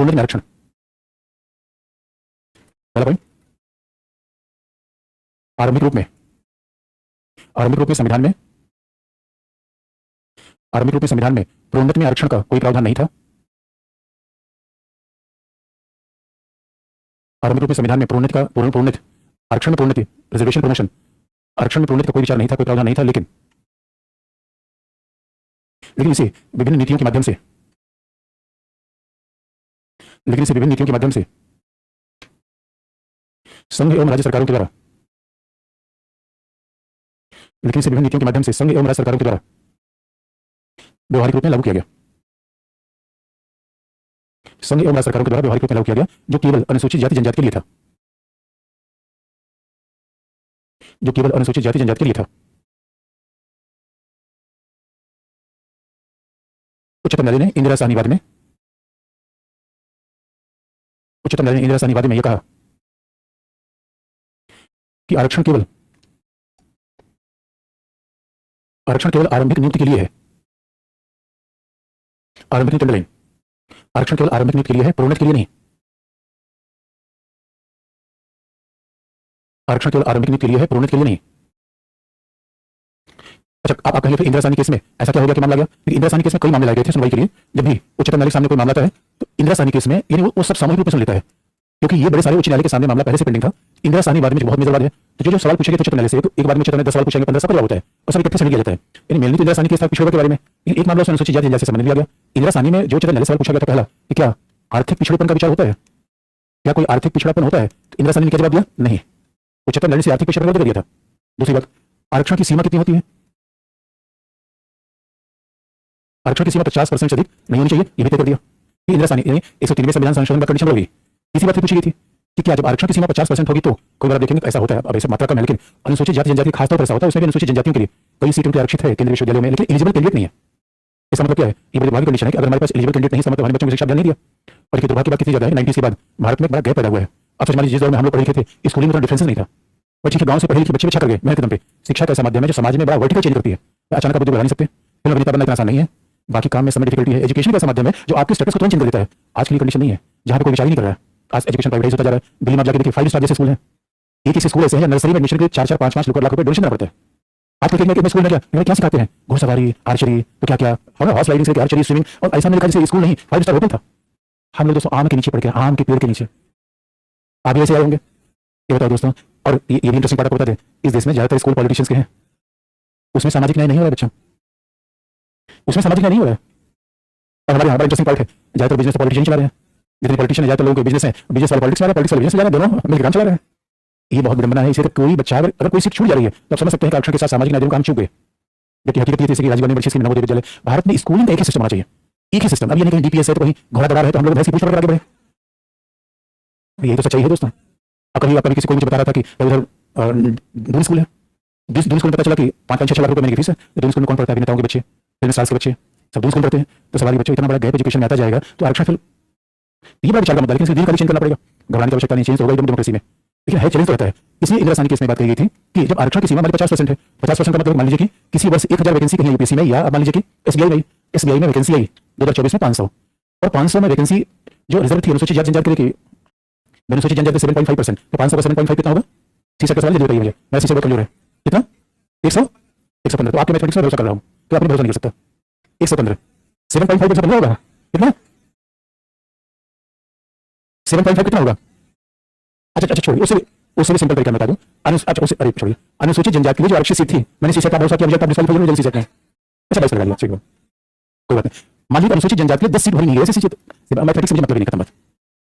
प्रोन्नति में आरक्षण। पहला पॉइंट, आरंभिक रूप में संविधान में प्रोन्नति में आरक्षण का कोई प्रावधान नहीं था। आरंभिक रूप में संविधान में प्रोन्नति आरक्षण में प्रोन्नति, रिजर्वेशन प्रमोशन, आरक्षण में प्रोन्नति का कोई विचार नहीं था, कोई प्रावधान नहीं था, लेकिन इसे विभिन्न नीतियों के माध्यम से संघ एवं राज्य सरकारों के द्वारा व्यवहारिक रूप में लागू किया गया। संघ एवं राज्य सरकारों के द्वारा व्यवहारिक रूप में लागू किया गया, जो केवल अनुसूचित जाति जनजाति के लिए था। उच्चतम न्यायालय ने इंदिरा साहनी वाद में यह कहा कि आरक्षण केवल आरंभिक नियुक्ति के लिए है। आरक्षण केवल आरंभिक नियुक्ति के लिए है, प्रोन्नति के लिए नहीं। आरक्षण केवल आरंभिक नियुक्ति के लिए है, प्रोन्नति के लिए नहीं। अच्छा, आप कहेंगे फिर इंदिरा साहनी केस में ऐसा क्या हो गया कि मामला गया? इंदिरा साहनी केस में कई मामले लाए गए थे सुनवाई के लिए। जब भी उच्चतम न्यायालय के सामने कोई मामला आता है तो इंदिरा साहनी केस में यानी वो सब सामूहिक रूप में सुन लेता है, क्योंकि ये बड़े सारे उच्च न्यायालय के सामने मामला पहले से पेंडिंग था। इंदिरा साहनी वाद में बहुत मेजर वाद है, तो जो सवाल पूछेंगे उच्चतम न्यायालय से, तो एक बार में उच्चतम न्यायालय 10 सवाल पूछेंगे, 15 सब जवाब होता है और सब इकट्ठे से लिया जाता है। यानी मेनली तो इंदिरा साहनी केस था पिछड़े के बारे में, एक मामला से अनुसूचित जाति जनजाति से संबंधित लिया गया। इंदिरा साहनी में जो उच्चतम न्यायालय सवाल पूछा गया था पहला कि क्या आर्थिक पिछड़ेपन का विचार होता है, क्या कोई आर्थिक पिछड़ापन होता है? तो इंदिरा साहनी ने क्या जवाब दिया? नहीं। उच्चतम न्यायालय से आर्थिक पिछड़ापन कर दिया था। दूसरी बात, आरक्षण की सीमा कितनी होती है? आरक्षण की सीमा 50% से अधिक नहीं होनी चाहिए, ये भी तय कर दिया। इंदिरा साहनी 103वें संविधान संशोधन का कंडीशन होगी। इसी बात पूछी गई थी कि क्या जब आरक्षण की सीमा 50% होगी तो कोई बार देखेंगे ऐसा होता है, अब ऐसे मात्रा कम है, लेकिन अनुसूचित जाति जनजाति खासतौर पर ऐसा होता है, उसमें भी अनुसूचित जनजातियों के लिए कई सीटें आरक्षित है केंद्रीय विश्वविद्यालयों में, लेकिन एलिजिबल कैंडिडेट नहीं है। इसका मतलब क्या है? ये बड़ी भारी कंडीशन है कि अगर हमारे पास एलिजिबल कैंडिडेट नहीं, इसका मतलब हमारे बच्चों को शिक्षा नहीं दिया। और ये दुर्भाग्य की बात कितनी ज्यादा है, 90s के बाद भारत में बड़ा गैप पैदा हुआ है। अब सोच मान लीजिए जिस दौर में हम लोग पढ़े लिखे थे, स्कूलिंग में तो डिफरेंस नहीं था। बच्चे के गांव से पढ़े लिखे बच्चे अच्छा कर गए मेहनत के दम पे। शिक्षा का ऐसा माध्यम है जो समाज में बड़ा वर्टिकल चेंज करती है। अचानक आप बुद्धि बढ़ा नहीं सकते, फिल्म अभिनेता बनना इतना आसान नहीं है, बाकी काम में समय डिफिकल्टी है। एजुकेशन का ऐसा माध्यम है जो आपके स्टेटस को तुरंत चेंज कर देता है। आज की कंडीशन नहीं है जहां पे कोई विचार ही नहीं कर रहा है। आज एजुकेशन प्राइवेटाइज होता जा रहा है। दिल्ली में आप जाके देखिए 5 स्टार जैसे स्कूल हैं, एक स्कूल ऐसे हैं नर्सरी में एडमिशन के 4-4, 5-5 लाख रुपए डोनेशन देना पड़ता है। आप क्रिकेट में स्कूल में क्या सिखाते हैं? घुड़सवारी, आर्चरी, तो क्या हॉर्स राइडिंग से आर्चरी, स्विमिंग, और ऐसा मैंने लिखा जैसे स्कूल नहीं 5 स्टार होटल था। हम लोग दोस्तों आम के नीचे पढ़ के, आम के पेड़ के नीचे आप भी ऐसे आए होंगे। ये बताओ दोस्तों, और ये भी इंटरेस्टिंग पार्ट आपको बता दें, इस देश में ज्यादातर स्कूल पॉलिटिशियंस के हैं, उसमें सामाजिक न्याय नहीं हो रहा है बच्चों, उसमें सामाजिक न्याय नहीं हो रहा है। और हमारे यहाँ बड़ा इंटरेस्टिंग पार्ट है, ज्यादातर बिजनेस पॉलिटिशियन चला रहे हैं। जितने पॉलिटिशियन ज्यादातर लोगों के बिजनेस है, बिजनेस वाले पॉलिटिक्स में, पॉलिटिक्स वाले बिजनेस में, दोनों मिलकर काम चला रहे हैं। ये बहुत विडंबना है। इसे कोई बच्चा अगर कोई सीट छूट जा रही है तो आप समझ सकते हैं कि आरक्षण के साथ सामाजिक न्याय का हम चूक गए। जबकि हकीकत ये थी कि राजीव गांधी बच्चे नवोदय विद्यालय, भारत में स्कूलिंग का एक ही सिस्टम होना चाहिए, एक ही सिस्टम। अब ये नहीं कहीं डीपीएस है तो कहीं घोड़ा दौड़ा है तो हम लोग भैंस की पूछ पकड़ के आगे बढ़े। यही तो सच्चाई है दोस्तों। अब कभी किसी को मुझे बता रहा था कि उधर दून स्कूल है, दून स्कूल में पता चला कि 5-6 लाख रुपए महीने की फीस है। तो दून स्कूल में कौन पढ़ता है? अभिनेताओं के बच्चे, फिल्म स्टार्स के बच्चे, सब दून स्कूल पढ़ते हैं। तो सवाल बच्चों इतना बड़ा गैप एजुकेशन में आता जाएगा तो आरक्षण फिर ये बड़ा विचार का मुद्दा, लेकिन दीर्घकालीन चेंज करना पड़ेगा। घबराने की आवश्यकता नहीं, चेंज होगा एकदम डेमोक्रेसी में, लेकिन है चैलेंज तो रहता है। इसलिए इंदिरा साहनी केस में बात कही गई थी कि जब आरक्षण की सीमा हमारी 50% है, 50% का मतलब मान लीजिए कि किसी वर्ष 1000 वैकेंसी कहीं यूपीएससी में, या मान लीजिए कि एसबीआई में वैकेंसी आई 2024 में 500, और 500 में वैकेंसी जो रिजर्व थी अनुसूचित जाति जनजाति के लिए, अनुसूचित जनजाति 7.5%, तो 500 का 7.5 कितना होगा? सीसा का सवाल जल्दी बताइए मुझे, मैं सीसा बहुत कमजोर है। कितना? 115। तो आपके मैथमेटिक्स में भरोसा कर रहा हूँ, तो आपने भरोसा नहीं कर सकता। 115 7.5% कितना होगा? कितना? 7.5 कितना होगा? अच्छा छोड़िए, उससे भी सिंपल तरीका बता दूं। अरे छोड़िए, अनुसूचित जनजाति के लिए जो आरक्षित सीट थी, मैंने सीसा का भरोसा किया, मुझे डिस्क्वालीफाई हो जल्दी सीट नहीं। अच्छा 22 लगा लिया, ठीक है, कोई बात नहीं। मान लीजिए अनुसूचित जनजाति के लिए 10 सीट भरी नहीं है, ऐसी सीट मैथमेटिक्स में मतलब नहीं, खत्म बात।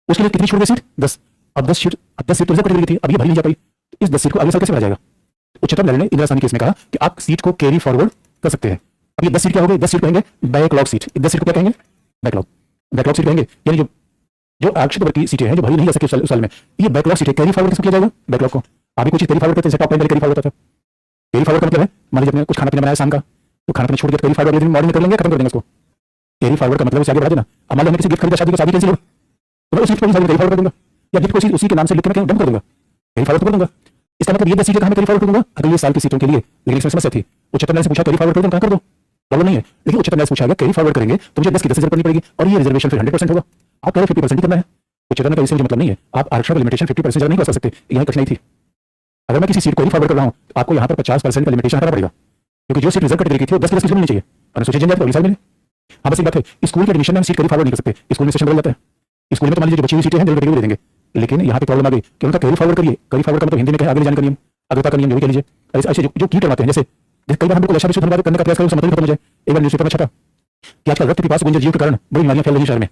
उसके लिए कितनी छूट गई सीट? 10। अब 10 सीट तो रिजर्व कैटेगरी थी, अब ये भरी नहीं जा पाई, इस 10 सीट को अगले साल कैसे भरा जाएगा? उच्चतम न्यायालय ने इंदिरा साहनी केस में कहा कि आप सीट को कैरी फॉरवर्ड कर सकते हैं। अब ये 10 सीट क्या हो गई? 10 सीट कहेंगे बैकलॉग सीट। 10 सीट को क्या कहेंगे? बैकलॉग सीट कहेंगे। यानी जो आरक्षित वर्ग की सीटें हैं जो भरी नहीं जा सकी उस साल में, ये बैकलॉग सीटें कैरी फॉरवर्ड किया जाएगा। बैकलॉग को अभी कुछ कैरी फॉरवर्ड करते हैं, टॉप लाइन कैरी फॉरवर्ड होता था। कैरी फॉरवर्ड का मतलब है मान लीजिए कुछ खाना पीना बनाया शाम का, तो खाना पीना छूट गया, कैरी फॉरवर्ड मॉर्निंग में कर लेंगे, खत्म कर देंगे उसको। कैरी फॉरवर्ड का मतलब उसे आगे बढ़ा देना। अब मान लो किसी गिफ्ट खरीदा, शादी की शादी कैंसिल हो, तो मैं उस सीट को कैरी फॉरवर्ड कर दूंगा, या गिफ्ट को उसी के नाम से लिख के मैं डंप कर दूंगा, कैरी फॉरवर्ड कर दूंगा। इसका मतलब ये 10 सीटें कहां कैरी फॉरवर्ड कर दूंगा? अगले साल की सीटों के लिए। लेकिन इसमें समस्या थी, उच्चतम न्यायालय से पूछा कैरी फॉरवर्ड कर दूं, कहां कर दो? प्रॉब्लम नहीं है, लेकिन उच्चतम न्यायालय पूछा गया कैरी फॉरवर्ड करेंगे तो मुझे 10 की 10,000 करनी पड़ेगी और ये रिजर्वेशन फिर 100% होगा। आप कह रहे 50% ही करना है, उच्चतम न्यायालय का इससे मुझे मतलब नहीं है। आप आरक्षण का लिमिटेशन 50% ज्यादा नहीं कर सकते, यहाँ कठिनाई थी। अगर मैं किसी सीट को फॉरवर्ड कर रहा हूँ तो आपको यहाँ पर 50% का लिमिटेशन हटाना पड़ेगा, क्योंकि जो सीट रिजर्व कैटेगरी की थी वो 10 की 10 की मिलनी चाहिए। अनुसूचित जनजाति को मिले। हाँ बस एक बात है, स्कूल के एडमिशन में हम सीट कभी फॉरवर्ड नहीं कर सकते, स्कूल में सेशन बदल जाता है। स्कूल में तो मान लीजिए जो बची हुई सीटें हैं जनरल कैटेगरी दे देंगे, लेकिन यहाँ पे प्रॉब्लम आ गई कि उनका कैरी फॉरवर्ड करिए। कैरी फॉरवर्ड का मतलब हिंदी में क्या है, आगे ले जाने का नियम, अग्रता का नियम जो भी कह लीजिए। ऐसे जो की करवाते हैं, जैसे कई बार हम लोग ऐसा धन्यवाद करने का प्रयास करें, समझ नहीं खत्म हो जाए। एक बार न्यूज़पेपर में छपा कि आजकल रक्त पिपासु गुंजर जीव के कारण बड़ी बीमारियां फैल रही हैं शहर में।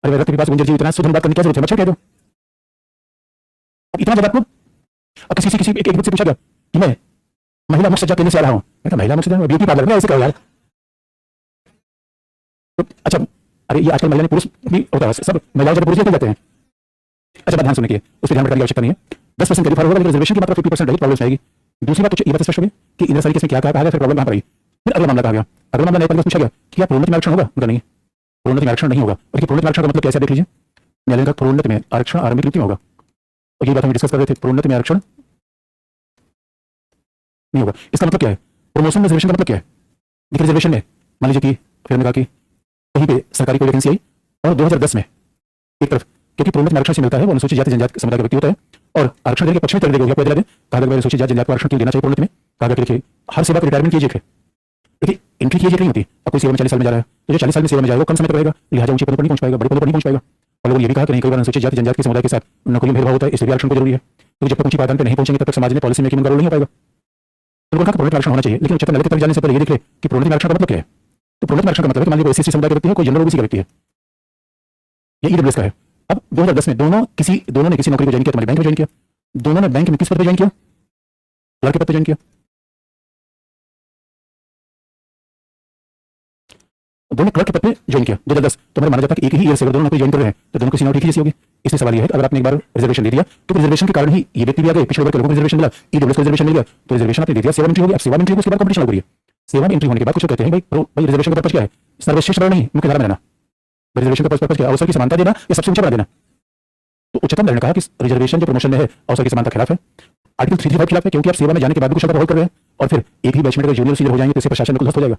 अरे रक्त पिपासु गुंजर जीव इतना धन्यवाद करने की क्या जरूरत है, मच्छर कह दो। अब इतना जब आपको अब किसी एक से पूछा गया कि मैं महिला मुक्त सज्जा केंद्र से आ रहा हूँ, मैं कहा महिला मुक्त सज्जा ब्यूटी पार्लर में ऐसे कहो यार। तो अच्छा, अरे ये आजकल महिला ने पुरुष भी होता है, सब महिलाओं जब पुरुष जाते हैं। अच्छा बात ध्यान सुनने की है, उस पर ध्यान रखने की आवश्यकता नहीं है। 10% कैरी फॉरवर्ड होगा, लेकिन रिजर्वेशन की मात्रा 50% रही, प्रॉब्लम आएगी। दूसरी बात ये बात स्पष्ट होगी कि इंदिरा सारी केस में क्या कहा गया, फिर प्रॉब्लम कहां पर आई। फिर अगला मामला कहा गया, अगला मामला न्यायपालिका पूछा गया कि क्या प्रोन्नति में आरक्षण होगा, उनका नहीं, प्रोन्नति में आरक्षण नहीं होगा। और प्रोन्नति में आरक्षण का मतलब कैसे देख लीजिए, न्यायालय का प्रोन्नति में आरक्षण आरंभिक नीति में होगा। और ये बात हम डिस्कस कर रहे थे, प्रोन्नति में आरक्षण नहीं होगा। इसका मतलब क्या है, प्रमोशन रिजर्वेशन का मतलब क्या है। देखिए रिजर्वेशन में मान लीजिए कि फिर हमने कहा कि कहीं पे सरकारी कोई वैकेंसी आई और 2010 में एक तरफ, क्योंकि प्रोन्नति में आरक्षण से मिलता है वो अनुसूचित जाति जनजाति समुदाय का व्यक्ति होता है, और आरक्षण देने के पक्ष में चल देगा, पहले कहा गया अनुसूचित जाति जनजाति को आरक्षण क्यों देना चाहिए प्रोन्नति में। कहा गया देखिए हर सेवा की रिटायरमेंट की एज है, देखिए एंट्री की एज नहीं होती। अब कोई सेवा में 40 साल में जा रहा है तो जो 40 साल में सेवा में जाएगा वो कम समय तक रहेगा, लिहाजा ऊंचे पदों पर नहीं पहुंच पाएगा, बड़े पदों पर नहीं पहुंच पाएगा। और लोगों ने ये भी कहा कि नहीं, कई बार अनुसूचित जाति जनजाति के समुदाय के साथ नौकरी में भेदभाव होता है, इसलिए आरक्षण को जरूरी है, क्योंकि जब तक ऊंची पायदान पर नहीं पहुंचेंगे तब तक समाज में पॉलिसी मेकिंग का रोल नहीं हो पाएगा। तो उन्होंने कहा प्रोन्नति आरक्षण होना चाहिए, लेकिन उच्चतम न्यायालय तक जाने से पहले ये देख ले कि प्रोन्नति आरक्षण का मतलब क्या है। तो प्रोन्नति आरक्षण का मतलब है कि मान लीजिए एससी समुदाय का व्यक्ति है, कोई जनरल ओबीसी का व्यक्ति है, ये ईडब्ल्यूएस का है। अब 2010 में दोनों ने किसी नौकरी को ज्वाइन किया, तुम्हारे बैंक में ज्वाइन किया, दोनों ने बैंक में किस पद पर ज्वाइन किया, क्लर्क के पद पर ज्वाइन किया। दोनों क्लर्क के पद पे ज्वाइन किया 2010, तो हमारा माना जाता है कि एक ही ईयर से अगर दोनों नौकरी ज्वाइन कर रहे हैं तो दोनों की सीनियरिटी जैसी होगी। इसलिए सवाल यह है कि अगर आपने एक बार रिजर्वेशन दे दिया तो रिजर्वेशन के कारण ही ये व्यक्ति भी आ गए, पिछड़े वर्ग के लोगों को रिजर्वेशन मिला, ईडब्ल्यूएस को रिजर्वेशन मिल गया, तो रिजर्वेशन आपने दे दिया, सेवा में एंट्री हो गई। अब सेवा में एंट्री उसके बाद कंपटीशन हो रही है। सेवा में एंट्री होने के बाद कुछ कहते हैं भाई रिजर्वेशन का पर्पस क्या है, सर्वश्रेष्ठ नहीं मुख्य धारा में रहना। रिजर्वेशन का पर्पस क्या है, अवसर की समानता देना या सबसे ऊंचा बना देना। तो उच्चतम न्यायालय ने कहा कि रिजर्वेशन जो प्रमोशन में है अवसर की समानता खिलाफ है, आर्टिकल 335 खिलाफ है, क्योंकि आप सेवा में जाने के बाद भी कुछ अगर होल्ड कर रहे हैं और फिर एक ही बैच में अगर जूनियर सीनियर हो जाएंगे तो इससे प्रशासन बिल्कुल ध्वस्त हो जाएगा,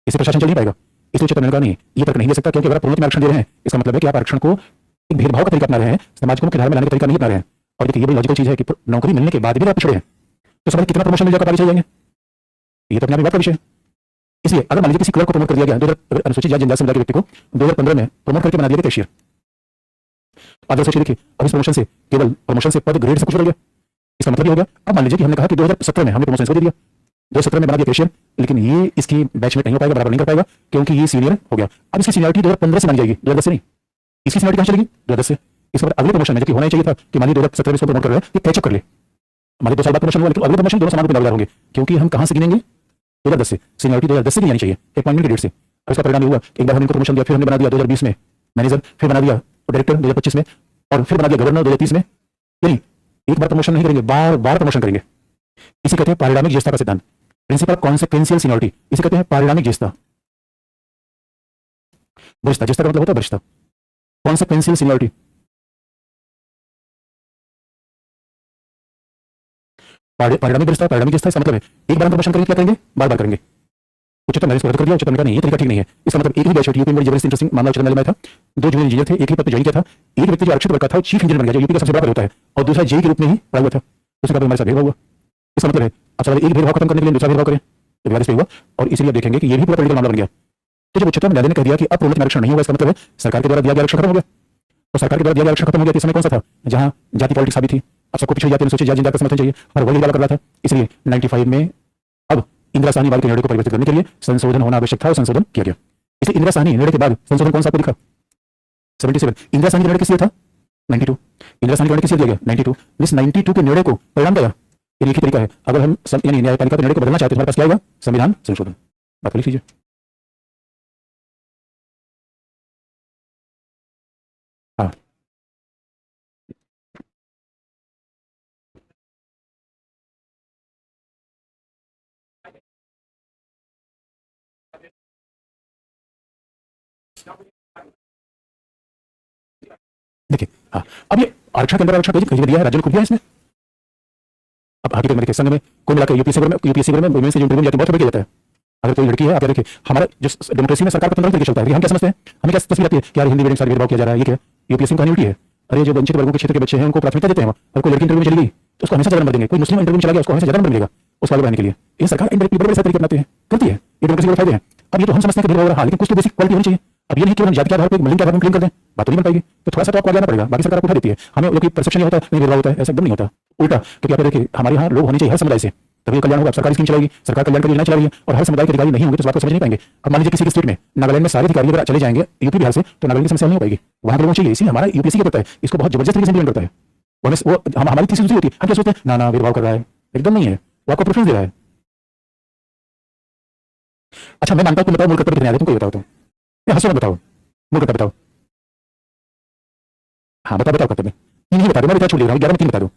इससे प्रशासन चल नहीं पाएगा। इसलिए उच्चतम न्यायालय का नहीं ये तर्क नहीं दे सकता, क्योंकि अगर आप प्रोन्नति में आरक्षण दे रहे हैं इसका मतलब है कि आप आरक्षण को एक भेदभाव का तरीका अपना रहे हैं, समाज को मुख्य धारा में लाने का तरीका नहीं अपना रहे हैं। और देखिए ये बड़ी लॉजिकल चीज है कि नौकरी मिलने के बाद भी आप पिछड़े हैं तो समझ कितना प्रमोशन मिल जाएगा, आगे चल जाएंगे, ये तो अपने आप बात का विषय है। इसलिए अगर मान लीजिए किसी क्लर्क को प्रमोट कर दिया गया, अनुसूचित जाति जनजाति समुदाय के व्यक्ति को 2015 में प्रमोट करके बना दिया गया कैशियर। आप सोचिए, देखिए अब इस प्रमोशन से केवल प्रमोशन से पद ग्रेड से कुछ हो गया, इसका मतलब ये हो गया। अब मान लीजिए कि हमने कहा कि 2017 में हमने प्रमोशन इसको दे दिया, 2017 में बना दिया कैशियर, लेकिन ये इसकी बैचमेट नहीं हो पाएगा, बराबर नहीं कर पाएगा, क्योंकि ये सीनियर हो गया। अब इसकी सीनियरिटी 2015 से मानी जाएगी, 2010 से नहीं। इसकी सीनियरिटी कहां चलेगी, 2010 से। इस पर अगले प्रमोशन में जबकि होना ही चाहिए था कि मान लीजिए 2017 में इसको प्रमोट कर रहे हैं, ये कैचअप कर ले, मान लीजिए 2 साल बाद प्रमोशन हुआ, लेकिन अगले प्रमोशन दोनों समान रूप में दावेदार होंगे, क्योंकि हम कहां से गिनेंगे, 2010 से। सीनियरिटी 2010 से गिनी चाहिए अपॉइंटमेंट के डेट से। और इसका परिणाम हुआ एक बार हमने इनको प्रमोशन दिया, फिर हमने बना दिया 2020 में मैनेजर, फिर बना दिया डायरेक्टर 2025 में, और फिर बना दिया गवर्नर 2030 में। यानी एक बार प्रमोशन नहीं करेंगे, बार बार प्रमोशन करेंगे। इसे कहते हैं पारिणामिक ज्येष्ठता का सिद्धांत, प्रिंसिपल ऑफ कॉन्सिक्वेंशियल सीनियरिटी, इसे कहते हैं पारिणामिक ज्येष्ठता। वरिष्ठता, ज्येष्ठता का मतलब होता है वरिष्ठता, कॉन्सिक्वेंशियल सीनियरिटी। पारिणामिक वरिष्ठता, पारिणामिक ज्येष्ठता, इसका मतलब है एक बार प्रमोशन करेंगे क्या करेंगे, बार बार करेंगे। उच्चतम न्यायालय रद्द कर दिया, उच्चतम न्यायालय का नहीं, ये तरीका ठीक नहीं है। इसका मतलब एक ही बैच यूपी में जबरदस्त इंटरेस्टिंग मामला उच्चतम न्यायालय में था, 2 जूनियर इंजीनियर थे, एक ही पद पर ज्वाइन किया था, एक व्यक्ति जो आरक्षित वर्ग का था वो चीफ इंजीनियर बन गया, जो यूपी का सबसे बड़ा पद होता है, और दूसरा जेई के रूप में ही पड़ा हुआ था, उसका हमारे साथ भेदभाव हुआ। इसका मतलब है अब सवाल एक भेदभाव खत्म करने के लिए दूसरा भेदभाव करें, तो विवाद इस पे हुआ, और इसलिए आप देखेंगे कि ये भी पूरा पॉलिटिकल मामला बन गया। तो जब उच्चतम न्यायालय ने कह दिया कि अब प्रोन्नति में आरक्षण नहीं होगा, इसका मतलब है सरकार के द्वारा दिया गया आरक्षण खत्म हो गया। तो सरकार के द्वारा दिया गया आरक्षण खत्म हो गया, इस समय कौन सा था जहां जाति पॉलिटिक्स साबित थी, अब सबको पिछड़ी जाति अनुसूचित जाति जनजाति का समर्थन चाहिए, हर वर्ग वाला कर रहा था। इसलिए 95 में अब इंदिरा साहनी वाले के निर्णय को परिवर्तित करने के लिए संशोधन होना आवश्यक था और संशोधन किया गया। इसलिए इंदिरा साहनी निर्णय के बाद संशोधन कौन सा आपको दिखा, 77। इंदिरा साहनी निर्णय किस लिए था, 92। इंदिरा साहनी निर्णय किस लिए दिया गया, 92। इस 92 के निर्णय को परिणाम दिया। एक ही तरीका है, अगर हम यानी न्यायपालिका के निर्णय को बदलना चाहते हैं, हमारे पास क्या आएगा, संविधान संशोधन। बात लिख लीजिए। हाँ देखिए, हाँ अब ये आरक्षण के अंदर आरक्षण कहीं दिया है, राज्य ने खुद दिया है इसने। अब आगे मेरे संघ में कोई मिलाकर यूपीएससी में वुमेन से जो इंटरव्यू जाती है बहुत किया जाता है, अगर कोई लड़की है, आप देखिए हमारा जो डेमोक्रेसी में सरकार का तंत्र तरीके चलता है, हम क्या समझते हैं, हमें क्या तस्वीर आती है कि यार हिंदी मीडियम साथ भेदभाव किया जा रहा है, ये क्या यूपीएससी में कहानी उल्टी है। अरे जो वंचित वर्गों के क्षेत्र के बच्चे हैं उनको प्राथमिकता देते हैं, और कोई लड़की इंटरव्यू में चली गई तो उसको हमेशा ज्यादा नंबर देंगे, कोई मुस्लिम इंटरव्यू में चला गया उसको हमेशा ज्यादा नंबर मिलेगा उसको आगे बढ़ाने के लिए। ये सरकार इनडायरेक्टली बड़े बड़े तरीके अपनाते हैं, करती है, ये डेमोक्रेसी के फायदे हैं। अब ये तो हम समझते हैं कि भेदभाव हो रहा है, लेकिन कुछ तो बेसिक क्वालिटी होनी चाहिए। अब ये नहीं कि हम जाति के आधार पर लिंग के आधार पर क्लीन कर दें, बात तो नहीं बन पाएगी। तो थोड़ा सा तो आपको आगे आना पड़ेगा, बाकी सरकार आपको उठा देती है। हमें लोग परसेप्शन नहीं होता नहीं भेदभाव होता है, ऐसा एकदम नहीं होता, उल्टा। क्योंकि आप देखिए हमारे यहाँ लोग होने चाहिए हर समुदाय से, तभी कल्याण होगा। सरकारी स्कीम चलाएगी, सरकार कल्याण की योजना चलाएगी, और हर समुदाय के अधिकारी नहीं होंगे तो इस बात को समझ नहीं पाएंगे। अब मान लीजिए किसी स्टेट में नागालैंड में सारे अधिकारी अगर चले जाएंगे यूपी बिहार से, तो नागालैंड की समस्या नहीं हो पाएगी, वहां के लोगों चाहिए। इसीलिए हमारा यूपीएससी क्या करता है, इसको बहुत जबरदस्त तरीके से इम्प्लीमेंट करता है। वो हमारी तीसरी दूसरी होती है, हम क्या सोचते हैं ना ना भेदभाव कर रहा है, एकदम नहीं है, वो आपको प्रेफरेंस दे रहा है। अच्छा मैं मानता हूँ, तुम बताओ मूल कर्तव्य कितने आते, तुमको बताओ, तुम हंसो मत, बताओ मूल कर्तव्य बताओ। हाँ बताओ बताओ कर्तव्य, तीन ही बता दो, मैं बता छोड़ रहा हूँ, 11 में 3 बता दो।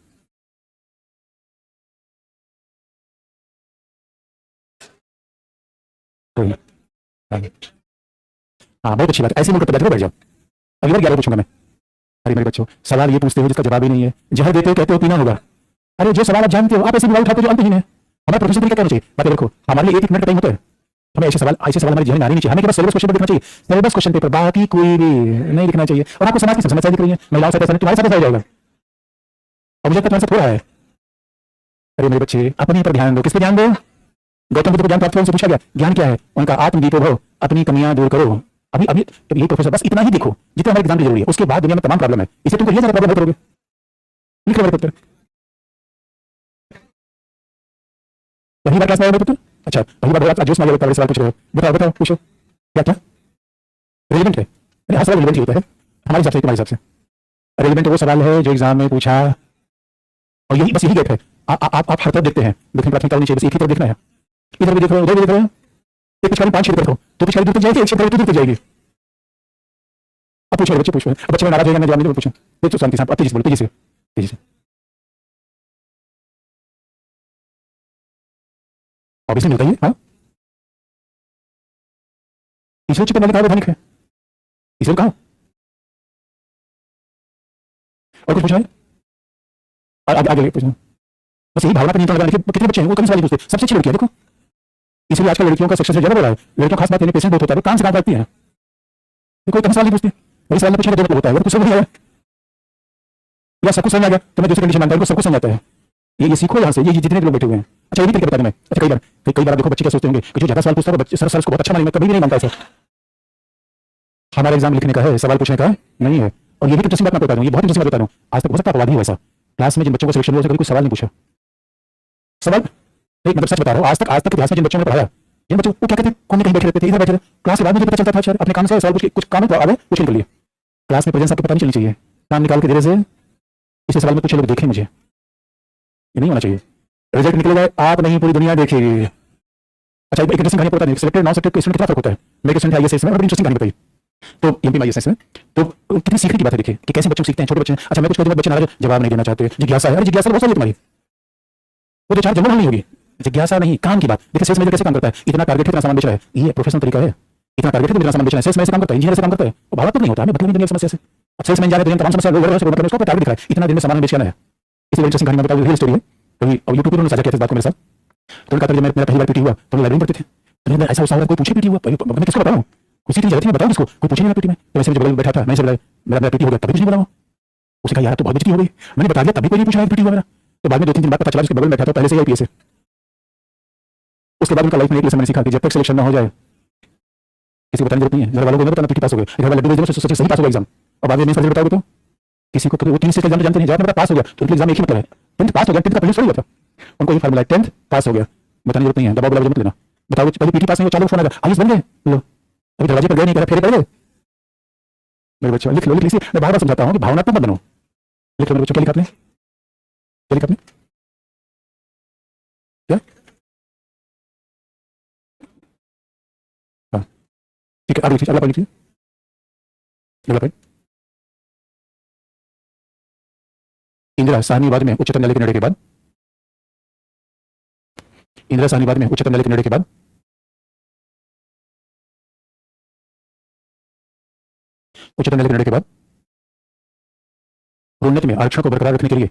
हाँ बहुत अच्छी बात है, ऐसे मूल कर्तव्य बैठ जाओ। अगली बार 11 पूछूंगा मैं। अरे मेरे बच्चों सवाल ये पूछते हो जिसका जवाब ही नहीं है, जहर देते हो कहते हो पीना होगा। अरे जो सवाल आप जानते हो आप ऐसे सवाल उठाते हो जो अंतहीन है। हमारा प्रोफेसर तरीका क्या होना चाहिए, बातें रखो, हमारे लिए एक मिनट का टाइम होता है। हमें ऐसे सवाल हमारे जहन में आने नहीं चाहिए, हमें केवल सिलेबस क्वेश्चन पर दिखना चाहिए, सिलेबस क्वेश्चन पेपर, बाकी कोई भी नहीं दिखना चाहिए। और आपको समाज की समस्या दिख रही है, महिलाओं से ऐसा नहीं, तुम्हारे साथ ऐसा हो जाएगा, और मुझे तुम्हारे साथ हो रहा है। अरे मेरे बच्चे अपने पर ध्यान दो, किस पे ध्यान दो। गौतम बुद्ध को ज्ञान प्राप्त हुआ, उनसे पूछा गया ज्ञान क्या है, उनका आत्मदीपो भव, अपनी कमियां दूर करो। अभी अभी यही प्रोफेसर, बस इतना ही देखो जितना हमारे एग्जाम की जरूरी है, उसके बाद दुनिया में तमाम प्रॉब्लम है, इसे तुमको ये ज्यादा प्रॉब्लम करोगे। लिख लो मेरे पुत्र, पहली बार क्लास में आए मेरे पुत्र। अच्छा पहली बार जोश में आ गया, सवाल पूछ रहे हो, बताओ बताओ पूछो, क्या क्या रेलिवेंट है। अरे हर सवाल रेलिवेंट ही होता है हमारे हिसाब से, तुम्हारे हिसाब से रेलिवेंट वो सवाल है जो एग्जाम में पूछा, और यही बस यही गेट है। आप हर तरफ देखते हैं, लेकिन प्राथमिकता होनी चाहिए, बस एक ही तरफ देखना है। इधर भी देख रहे हो, उधर भी देख रहे हो, एक पिछवाड़ी 5 छेद रखो तो पिछवाड़ी दूर तक जाएगी, एक छेद दूर तक जाएगी। अब पूछो बच्चे पूछो, बच्चे में नाराज होगा, मैं जवाब नहीं पूछूं, तो शांति से तेजी से बोलो, तेजी से तेजी से। ऑब्वियसली मिलता ही है। हाँ तीसरे चित्र मैंने कहा धनिक है, तीसरे कहा और कुछ पूछना है, और आगे आगे पूछना, बस यही भावना पर नियंत्रण लगाने के। कितने बच्चे हैं वो कम सवाल पूछते, सबसे अच्छी लड़कियां देखो, इसलिए आजकल लड़कियों का सक्सेस रेट ज्यादा बढ़ा है। लड़कियों खास बात है पेशेंट बहुत होता है, काम से काम करती है, कोई कम सवाल नहीं पूछती। वही सवाल पूछने का होता है, अगर कुछ समझ नहीं आया या सब कुछ समझ आ गया तो मैं दूसरी कंडीशन मानता हूँ, सब कुछ समझ आता है। ये सीखो यहाँ से, ये जितने लोग बैठे हुए हैं। अच्छा ये भी तरीका बता दूं मैं, अच्छा कई बार देखो बच्चे क्या सोचते होंगे कि जो ज्यादा सवाल पूछता है बच्चे सर उसको बहुत अच्छा मानेंगे, कभी भी नहीं मानता सर। हमारा एग्जाम लिखने का है, सवाल पूछने का नहीं है। और ये भी इंटरेस्टिंग बात मैं बता दूं, ये बहुत इंटरेस्टिंग बात बता दूं, आज तक हो सकता है अपवाद ही वैसा क्लास में जिन बच्चों को सिलेक्शन हुआ कोई सवाल नहीं पूछा। सवाल एक मतलब सच बता रहा हूँ, आज तक इतिहास में जिन बच्चों ने पढ़ाया, जिन बच्चों को क्या कहते कौन में कहीं बैठे रहते थे, इधर बैठे थे, क्लास के बाद मुझे पता चलता था शायद अपने काम से सवाल पूछ के कुछ काम आगे कुछ कर लिए। क्लास में प्रेजेंस आपको पता नहीं चलनी चाहिए, काम निकाल के धीरे से इसे सवाल में कुछ लोग देखें मुझे, ये नहीं होना चाहिए। रिजल्ट निकलेगा आप नहीं पूरी दुनिया देखेगी। अच्छा एक इंटरेस्टिंग कहानी पता नहीं, सिलेक्टेड नॉन सिलेक्टेड स्टूडेंट कितना फर्क होता है। मेरे स्टूडेंट है आईएएस में, बड़ी इंटरेस्टिंग कहानी बताइए। तो एमपी में आईएएस में तो कितनी सीखने की बात है, देखिए कि कैसे बच्चे सीखते हैं, छोटे बच्चे। अच्छा मैं कुछ कहूँगा बच्चे नाराज, जवाब नहीं देना चाहते, जिज्ञासा है, अरे जिज्ञासा बहुत सारी तुम्हारी, वो जो चार जन्म नहीं होगी, जिज्ञासा नहीं, काम की बात। देखिए सेल्स मैनेजर कैसे काम करता है, इतना टारगेट है, इतना सामान बेच रहा है, ये प्रोफेशनल तरीका है। इतना टारगेट है, इतना सामान बेच रहा है, सेल्स मैनेजर काम करता है, इंजीनियर से काम करता है, वो भावनात्मक नहीं होता, हमें मतलब नहीं समस्या से। अब सेल्स मैन जाने तो तमाम समस्या लोग मतलब उसको टारगेट दिखा है, इतना दिन में सामान बेचना है। इसलिए इंटरेस्टिंग कहानी मैं बताऊँ, रियल स्टोरी है, कभी यूट्यूब पर साझा किया था इस बात को मेरे साथ। तो उनका जब मेरा पहली बार पीटी हुआ तो लाइब्रेरी में पढ़ते थे, तो मैं ऐसा कोई पूछे पीटी हुआ, मैं किसको बताऊं, कुछ नहीं जानती, बताओ किसको, कोई पूछे नहीं पीटी में। तो वैसे जब बैठा था मैं से मेरा पीटी हो गया, तभी कुछ नहीं बताऊं। उसने कहा यार तो बहुत बेइज्जती हो गई, मैंने बता दिया तभी कोई नहीं पूछा पीटी हुआ मेरा। तो बाद में 2-3 दिन बाद पता चला उसके बगल में बैठा था पहले से आईपीएस है। उसके बाद उनका लाइफ में एक लेसन मैंने सीखा कि जब तक सिलेक्शन ना हो जाए किसी को बताने जरूरत नहीं है। घर वालों को मैं बताना पीटी पास हो गया, घर वाले लड्डू भेज सच सही पास हो गया एग्जाम, और बाद में मेंस रिजल्ट बताओगे तो किसी को वो 3 से एग्जाम जानते नहीं, जब मेरा पास हो गया तो उनके एग्जाम एक ही मतलब है 10th पास हो गया, 10th का पहले सही हुआ था, उनको ये फार्मूला 10th पास हो गया, बताने जरूरत नहीं है, दबाव मत लेना। बताओ पहले पीटी पास नहीं हो, चालू फोन आएगा आईएएस बन गए, लो अभी दरवाजे पर गए नहीं, कह फेरे पड़ गए। मेरे बच्चों लिख लो, लिख लीजिए, मैं बार बार समझाता हूँ कि भावनात्मक मत बनो। लिख लो मेरे बच्चों, क्या लिखा आपने, क्या लिखा आपने, क्या हाँ ठीक है, आगे लिखिए, अगला पॉइंट लिखिए, अगला पॉइंट। इंदिरा साहनीवाद में उच्चतम न्यायालय के निर्णय के बाद, इंदिरा साहनीवाद में उच्चतम न्यायालय के निर्णय के बाद उच्चतम न्यायालय के निर्णय के बाद प्रोन्नति में आरक्षण को बरकरार रखने के लिए,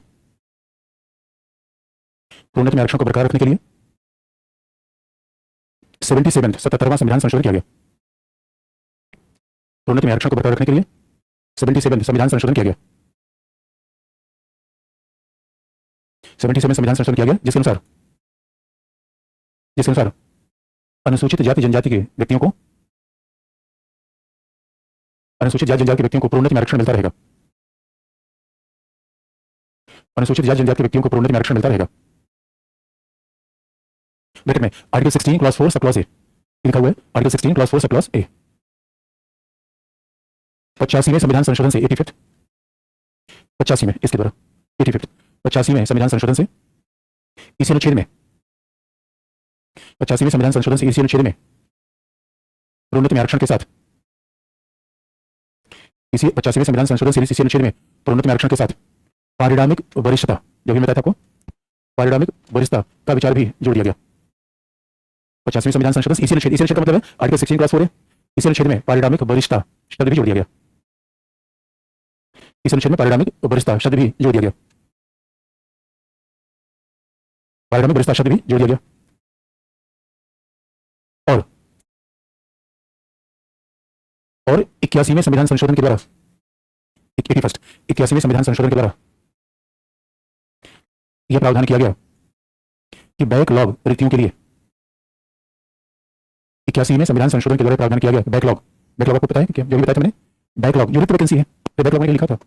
प्रोन्नति में आरक्षण को बरकरार रखने के लिए 77 77वां संविधान संशोधन किया गया। प्रोन्नति में आरक्षण को बरकरार रखने के लिए 77 संविधान संशोधन किया गया। 77 संविधान संशोधन किया गया जिसके अनुसार अनुसूचित जाति जनजाति के व्यक्तियों को प्रोन्नति में आरक्षण मिलता रहेगा। अनुसूचित जाति जनजाति के व्यक्तियों को प्रोन्नति में आरक्षण मिलता रहेगा। ब्रैकेट में article 16 clause 4 sub clause A लिखा हुआ है। Article 16 clause 4 sub clause A 85वें संविधान संशोधन से 85 85वें इसके द्वारा 85 85वें संविधान संशोधन से इसी अनुच्छेद में 85वें संविधान संशोधन से इसी अनुच्छेद में प्रोन्नति में आरक्षण के साथ इसी 85वें संविधान संशोधन से इसी अनुच्छेद में प्रोन्नति में आरक्षण के साथ पारिणामिक वरिष्ठता, जो भी बताया था आपको, पारिणामिक वरिष्ठता का विचार भी जोड़ दिया गया। 85वें संविधान संशोधन इसी अनुच्छेद का मतलब है आर्टिकल 16 क्लॉज 4 है। इसी अनुच्छेद में पारिणामिक वरिष्ठता शब्द भी जोड़ दिया गया। इस अनुच्छेद में पारिणामिक वरिष्ठता शब्द भी जोड़ दिया गया। पारिणामिक वरिष्ठता शब्द भी जोड़ दिया गया। और 81वें संविधान संशोधन के द्वारा 81वें संविधान संशोधन के द्वारा यह प्रावधान किया गया कि बैकलॉग रिक्तियों के लिए 81वें संविधान संशोधन के द्वारा प्रावधान किया गया बैकलॉग आपको पता है क्या, जो भी बताया था मैंने, बैकलॉग जो रिक्त वैकेंसी है, तो बैकलॉग मैंने लिखा था,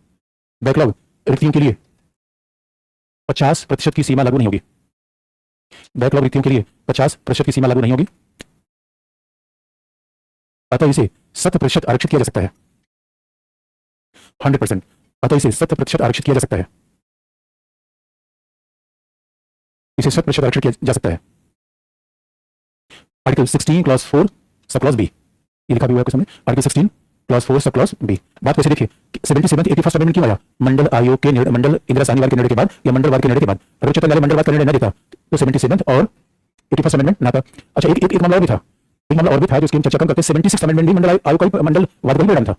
बैकलॉग रिक्तियों के लिए 50% की सीमा लागू नहीं होगी। बैकलॉग रिक्तियों के लिए 50% की सीमा लागू नहीं होगी, अतः इसे 100% आरक्षित किया जा सकता है। 100%, अतः इसे 100% आरक्षित किया जा सकता है। इसे 100% आरक्षित किया जा सकता है। Article 16 clause 4 sub clause B, ये लिखा भी हुआ है आपके सामने, article 16 clause 4 sub clause B. बात कैसे देखिए, 77 81st अमेंडमेंट क्यों आया? मंडल आयोग के मंडल इंदिरा साहनीवाल के निर्णय के बाद या मंडलवाद के निर्णय के बाद। अगर उच्चतम न्यायालय मंडलवाद का निर्णय न देता तो 77 और 81st अमेंडमेंट ना था। अच्छा, एक मामला और भी था, एक मामला और भी था जो इसकी हम चर्चा कम करते हैं। 76 अमेंडमेंट भी मंडल आयोग का मंडलवाद का परिणाम था।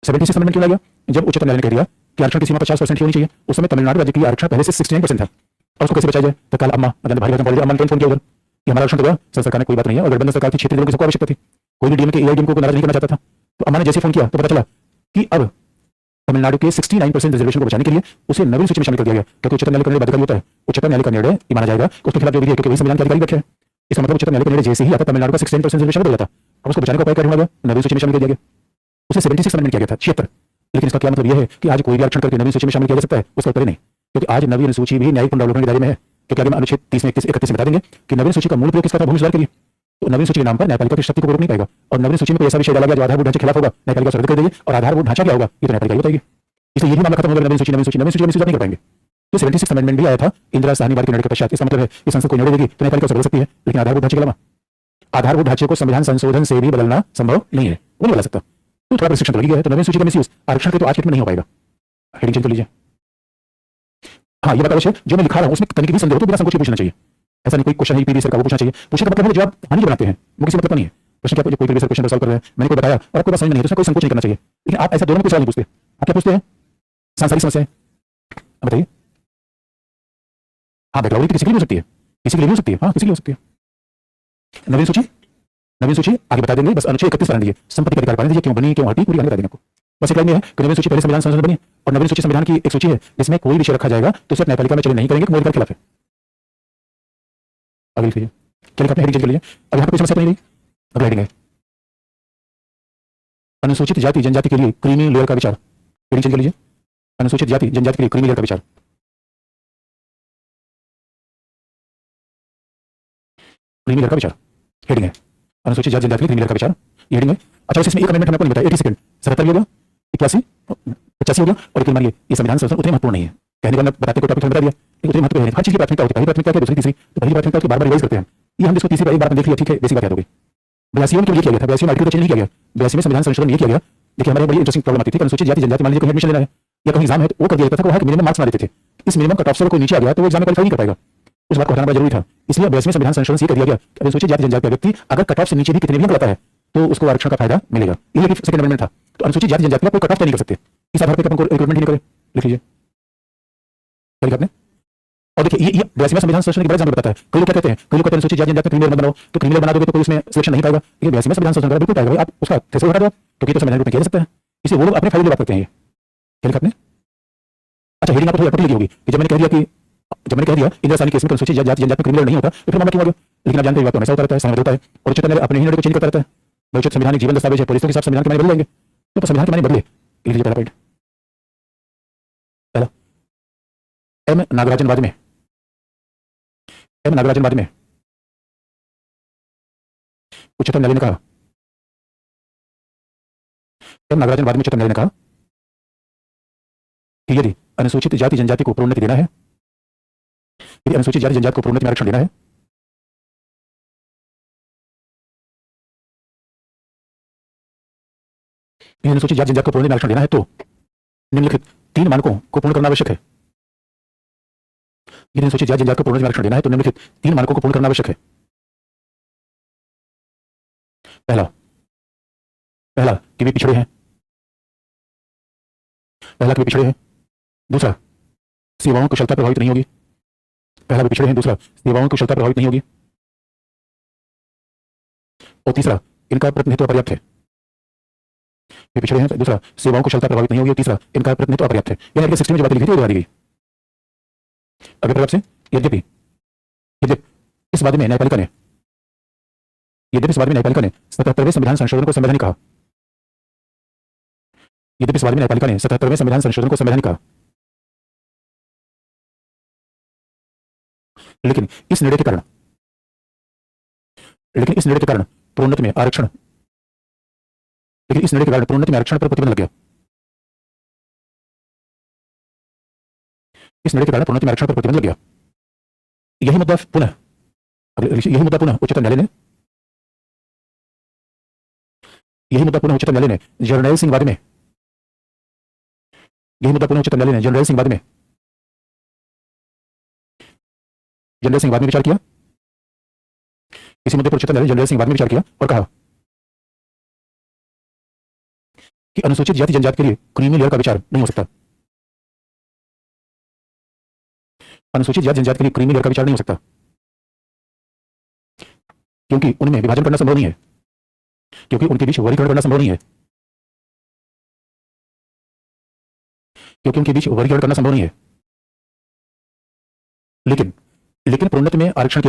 76 अमेंडमेंट क्यों लाया? जब उच्चतम न्यायालय ने कह दिया कि आरक्षण की सीमा 50% होनी चाहिए। उस समय तमिलनाडु राज्य की आरक्षण पहले से 69% था, और उसको कैसे बचाया जाए? तो कल अम्मा भारी अम्मा ने फोन किया उधर कि हमारा आरक्षण तो गया, सरकार ने कोई बात नहीं है, और गठबंधन सरकार की क्षेत्रीय लोगों की सबको आवश्यकता थी, कोई भी डीएमके एआईडीएमके को नाराज नहीं करना चाहता था। तो अम्मा ने जैसे फोन किया तो पता चला कि अब तमिलनाडु के 69% रिजर्वेशन को बचाने के लिए उसे नवीन सूची में शामिल कर दिया गया, क्योंकि उच्चतम न्यायालय का निर्णय बाध्यकारी होता है। उच्चतम न्यायालय का निर्णय ये माना जाएगा उसके खिलाफ जो विधि है, क्योंकि वही संविधान के अधिकारी बैठे हैं। इसका मतलब उच्चतम न्यायालय का निर्णय जैसे ही आता तमिलनाडु का 69% रिजर्वेशन बदल जाता, अब उसको बचाने का उपाय करना गया, नवीन सूची में शामिल कर दिया गया। उसे 76 अमेंडमेंट किया गया था, 76। लेकिन इसका क्या मतलब यह है कि आज कोई भी आरक्षण करके नवीन सूची में शामिल किया जा सकता है? उसका उत्तर नहीं, क्योंकि आज नवीन सूची भी न्यायिक पुनरावलोकन के दायरे में है। क्योंकि आगे अनुच्छेद 30 में 31 में बता देंगे कि नवीन सूची का मूल प्रयोग किसका था? भूमि सुधार के लिए। तो नवीन सूची के नाम पर न्यायपालिका की शक्ति को रोक नहीं पाएगा, और नवीन सूची में कोई ऐसा विषय डाला गया जो आधारभूत ढांचे के खिलाफ होगा, न्यायपालिका रद्द कर देगी, और आधारभूत ढांचा क्या होगा ये तो न्यायपालिका बताएगी। इसलिए यही मामला खत्म हो गया, नवीन सूची का मिसयूज नहीं कर पाएंगे। तो 76 अमेंडमेंट भी आया था इंदिरा साहनीवाल के निर्णय के पश्चात। इसका मतलब है कि संसद को निर्णय देगी तो न्यायपालिका बदल सकती है, लेकिन आधारभूत ढांचे के अलावा आधारभूत ढांचे को संविधान संशोधन से भी बदलना संभव नहीं है, वो नहीं बदल सकता। तो थोड़ा रिस्ट्रिक्शन लगी गया है। तो नवीन सूची का मिसयूज आरक्षण के तो आज के में नहीं हो पाएगा। हेडिंग चेंज कर लीजिए। हाँ, ये बात अवश्य जो मैं लिखा रहा हूँ उसमें कहीं भी संदेह हो तो बिना संकोच के पूछना चाहिए। ऐसा नहीं कोई क्वेश्चन है पीडी सर का वो पूछना चाहिए। पूछने का मतलब है जवाब हानि के बनाते हैं, वो किसी मतलब नहीं है। प्रश्न क्या कोई प्रीवियस क्वेश्चन सॉल्व कर रहे हैं, मैंने कोई बताया और आपको बात समझ में नहीं है तो उसमें कोई संकोच नहीं करना चाहिए। लेकिन आप ऐसा दोनों में कोई सवाल नहीं पूछते, आप क्या पूछते हैं? सांसारिक समस्याएं बताइए। हाँ, बैकलॉग किसी के लिए हो सकती है, किसी के लिए हो सकती है, हाँ किसी के लिए हो सकती है। नवीन सूची आगे बता देंगे, बस अनुच्छेद 31 बता दीजिए, संपत्ति का अधिकार बता दीजिए, क्यों बनी क्यों हटी, पूरी बता देंगे आपको। बस एक लाइन में है कि नवीन सूची पहले संविधान संशोधन बनी, और नवीन सूची संविधान की एक सूची है जिसमें कोई विषय रखा जाएगा तो सिर्फ न्यायपालिका में चले नहीं करेंगे, मोदी के खिलाफ है। अगली लीजिए, चलिए अपने हेडिंग चेंज कर लीजिए। अब यहाँ पर कोई समस्या नहीं रही। अगला हेडिंग है अनुसूचित जाति जनजाति के लिए क्रीमी लेयर का विचार। हेडिंग चेंज कर लीजिए, अनुसूचित जाति जनजाति के लिए क्रीमी लेयर का विचार। क्रीमी लेयर का विचार हेडिंग है, अनुसूचित जाति जनजाति के लिए क्रीमी लेयर का विचार, ये हेडिंग है। अच्छा, इसमें एक अमेंडमेंट हमने आपको नहीं बताया, 80 सेकंड 77 हो गया, 81 85 हो गया, और लेकिन मानिए ये संविधान संशोधन उतने महत्वपूर्ण नहीं है, कहने का मतलब बताते कोई टॉपिक बता दिया, लेकिन उतने महत्व है। हर चीज की प्राथमिकता होती है, पहली प्राथमिकता क्या, दूसरी तीसरी, तो पहली प्राथमिकता की बार-बार रिवाइज करते हैं। ये हम इसको तीसरी बार एक बार में देख लिया, ठीक है, बेसिक बात याद हो गई। 82 में क्यों किया गया था? 82 में आर्टिकल चेंज नहीं किया गया, 82 में संविधान संशोधन ये किया गया। देखिए हमारे बड़ी इंटरेस्टिंग प्रॉब्लम आती थी, अनुसूचित जाति जनजाति मान लीजिए कोई एडमिशन लेना है या कहीं एग्जाम है तो वो कर दिया जाता था, वो है कि मिनिमम मार्क्स बना देते थे। इस मिनिमम कट ऑफ से कोई नीचे आ गया तो वो एग्जाम में क्वालीफाई नहीं कर पाएगा, उस बात को हटाना जरूरी था। इसलिए 82वें संविधान संशोधन से कर दिया गया कि अनुसूचित जाति जनजाति का व्यक्ति अगर कट ऑफ से नीचे भी कितने भी अंक लाता है तो उसको आरक्षण का फायदा मिलेगा। ये सेकंड अमेंडमेंट था। तो अनुसूचित जाति जनजाति का कोई कट ऑफ नहीं कर सकते, इस आधार पर अपन को रिक्रूटमेंट ही नहीं करे। लिख लीजिए, क्या लिखा आपने? और देखिए ये 82वां संविधान संशोधन के बड़े एग्जाम्पल बताता है। कई लोग क्या कहते हैं, कई लोग कहते हैं अनुसूचित जाति जनजाति क्रिमिनल मत बनाओ, तो क्रिमिनल बना दोगे तो कोई उसमें सिलेक्शन नहीं पाएगा। ये 82वां संविधान संशोधन बिल्कुल पाएगा भाई, आप उसका थ्रेशोल्ड हटा दो, क्योंकि तो संवैधानिक रूप में किया जा सकता है। इसलिए वो लोग अपने फायदे की बात करते हैं। ये क्या लिखा आपने? अच्छा, हेडिंग आपको थोड़ी अटपटी लगी होगी कि जब मैंने कह दिया इंदिरा सानी केस में अनुसूचित जाति जनजाति में क्रिमिनल नहीं होता, तो फिर मामला क्यों आ गया? लेकिन आप जानते हैं बात तो हमेशा होता रहता है, समय होता है, और उच्चतम न्यायालय अपने ही निर्णय को चेंज करता रहता है। उच्च संवैधानिक जीवन दस्तावेज है, पुलिस के साथ संविधान के मायने बदल जाएंगे, तो संविधान के मायने बदले। लीजिए पहला पॉइंट, पहला एम नागराजन बाद में उच्चतम न्यायालय ने कहा, एम नागराजन बाद में उच्चतम न्यायालय ने कहा कि यदि अनुसूचित जाति जनजाति को प्रोन्नति देना है, यदि अनुसूचित जाति जनजाति को प्रोन्नति में आरक्षण देना है, यदि अनुसूचित जाति जनजाति को प्रोन्नति में आरक्षण देना है, तो निम्नलिखित 3 मानकों को पूर्ण करना आवश्यक है। यदि अनुसूचित जाति जनजाति को प्रोन्नति में आरक्षण देना है, तो निम्नलिखित 3 मानकों को पूर्ण करना आवश्यक है। पहला कि वे पिछड़े हैं, दूसरा सेवाओं की कुशलता प्रभावित नहीं होगी। पहला वे पिछड़े हैं, दूसरा सेवाओं की कुशलता प्रभावित नहीं होगी, और तीसरा इनका प्रतिनिधित्व अपर्याप्त है। वे पिछड़े हैं, दूसरा सेवाओं की कुशलता प्रभावित नहीं होगी, तीसरा इनका प्रतिनिधित्व अपर्याप्त है। यानी आर्टिकल 60 में जो बातें लिखी थी वो दोहरा दी गई। अगर प्रभाव से यद्यपि इस वादे में न्यायपालिका ने 77वें संविधान संशोधन को संवैधानिक कहा। यद्यपि इस वादे में न्यायपालिका ने 77वें संविधान संशोधन को संवैधानिक कहा, लेकिन इस निर्णय के कारण प्रोन्नति में आरक्षण पर प्रतिबंध लग गया। यही मुद्दा पुनः उच्चतम न्यायालय ने जर्नैल सिंह वादे में विचार किया। इसी मुद्दे पर उच्चतम न्यायालय जनरल सिंह वादे में विचार किया और कहा कि अनुसूचित जाति जनजाति के लिए क्रीमी लेयर का विचार नहीं हो सकता। क्योंकि उनमें विभाजन करना संभव नहीं है, क्योंकि उनके बीच वर्गीकरण करना संभव नहीं है, लेकिन प्रोन्नति में आरक्षण के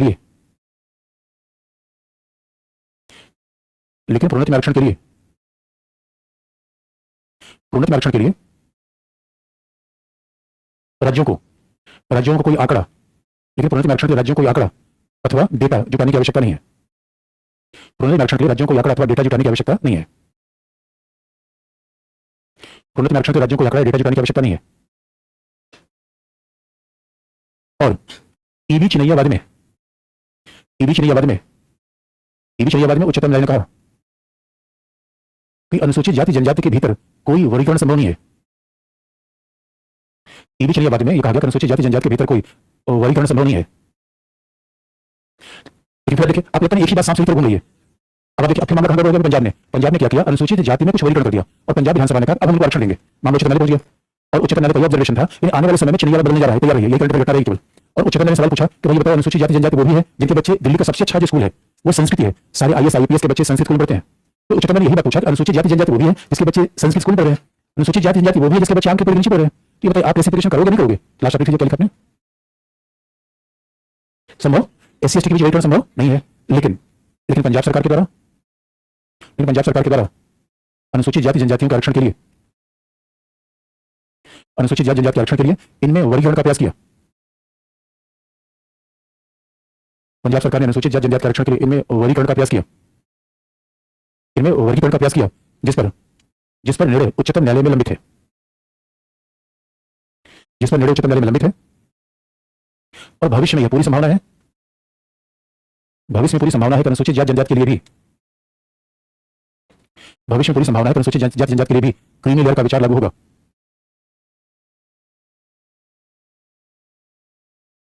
लिए राज्यों को कोई आंकड़ा अथवा डेटा जुटाने की आवश्यकता नहीं है। प्रोन्नति में आरक्षण के लिए राज्यों को आंकड़ा अथवा डेटा जुटाने की आवश्यकता नहीं है। और ईवी चिनैया वाद में उच्चतम न्यायालय ने कहा कि अनुसूचित जाति जनजाति के भीतर कोई वर्गीकरण संभव नहीं है। ईवी चिनैया वाद में यह कहा गया कि अनुसूचित जाति जनजाति के भीतर कोई वर्गीकरण संभव नहीं है। लेकिन फिर देखिए, आप लगता है एक ही बात सांप सीढ़ी पर घूम रही है। अब आप देखिए, अब मामला कहां गया? पंजाब ने क्या किया? अनुसूचित जाति में कुछ वर्गीकरण कर दिया और पंजाब विधानसभा ने कहा अब हम उनको आरक्षण देंगे। मामला उच्चतम न्यायालय पहुंच गया और उच्चतम न्यायालय का यह ऑब्जर्वेशन था कि आने वाले समय में चिनैया बदलने जा रहा है, तैयार रहिए, यही करंट घटना रहेगी केवल। और उच्चतम न्यायालय ने सवाल पूछा कि भाई बताओ, अनुसूचित जाति जनजाति वो भी है जिनके बच्चे, दिल्ली का सबसे अच्छा जो स्कूल है वो संस्कृत है, सारे IAS IPS के बच्चे संस्कृत स्कूल में पढ़ते हैं। तो उच्चतम न्यायालय यही बात पूछा कि अनुसूचित जाति जनजाति वो भी है जिसके बच्चे संस्कृत स्कूल में पढ़ रहे हैं, अनुसूचित जाति जनजाति वो भी है जिसके बच्चे आम के पढ़ रहे हैं। ये बताइए, आप क्लासिफिकेशन करोगे नहीं करोगे? लास्ट टॉपिक क्या लिखा आपने? संभव SC ST के बीच वर्गीकरण संभव नहीं है, लेकिन पंजाब सरकार के द्वारा अनुसूचित जाति जनजातियों के आरक्षण के लिए इनमें वर्गीकरण का प्रयास किया। पंजाब सरकार ने अनुसूचित जाति जनजाति के आरक्षण के लिए इनमें वर्गीकरण का प्रयास किया, जिस पर निर्णय उच्चतम न्यायालय में लंबित है। और भविष्य में यह पूरी संभावना है कि अनुसूचित जाति जनजाति के लिए भी क्रीमी लेयर का विचार लागू होगा,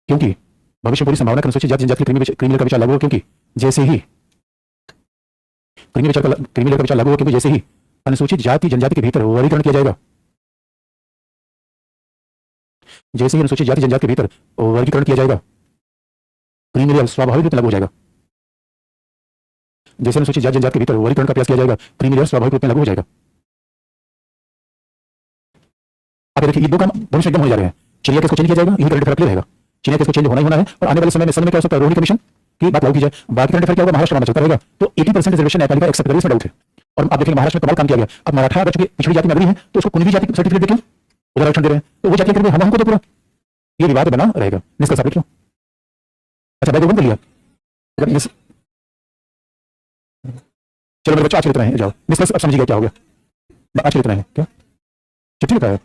क्योंकि भविष्य में पूरी संभावना है कि अनुसूचित जाति जनजाति के क्रीमी लेयर का विचार लागू होगा, क्योंकि जैसे ही अनुसूचित जाति जनजाति के भीतर वर्गीकरण किया जाएगा, जैसे ही अनुसूचित जाति जनजाति के भीतर वर्गीकरण किया जाएगा, क्रीमिलियर स्वाभाविक रूप में लागू हो जाएगा। जैसे अनुसूचित जाति जनजाति के भीतर वर्गीकरण का प्रयास किया जाएगा, क्रीमिलियर स्वाभाविक रूप में लागू हो जाएगा। आप देखिए, ये दो काम भविष्य एकदम होने जा रहे हैं। चिड़िया केस को चेंज किया जाएगा, यही करंट अफेयर रहेगा। चिड़िया केस को चेंज होना ही होना है, और आने वाले समय में सदन में क्या हो सकता है, रोहिणी कमीशन की बात लागू की जाए। बाकी करंट अफेयर क्या होगा, महाराष्ट्र में चलता रहेगा। तो 80% रिजर्वेशन न्यायपालिका एक्सेप्ट करेगी, इसमें डाउट है। और आप देखेंगे महाराष्ट्र में कमाल काम किया गया। अब मराठा अगर चूंकि पिछड़ी जाति में अग्री है, तो उसको कुणबी जाति सर्टिफिकेट देखें, उधर आरक्षण दे रहे हैं, तो वो जाति करके हमको तो पूरा ये विवाद बना रहेगा। निष्कर्ष आप लिख लो। अच्छा, बैग बंद कर लिया। चलो मेरे बच्चों, आज के लिए इतना है, जाओ। निष्कर्ष अब समझिए क्या हो गया। आज के लिए इतना है क्या? चिट्ठी लिखा है।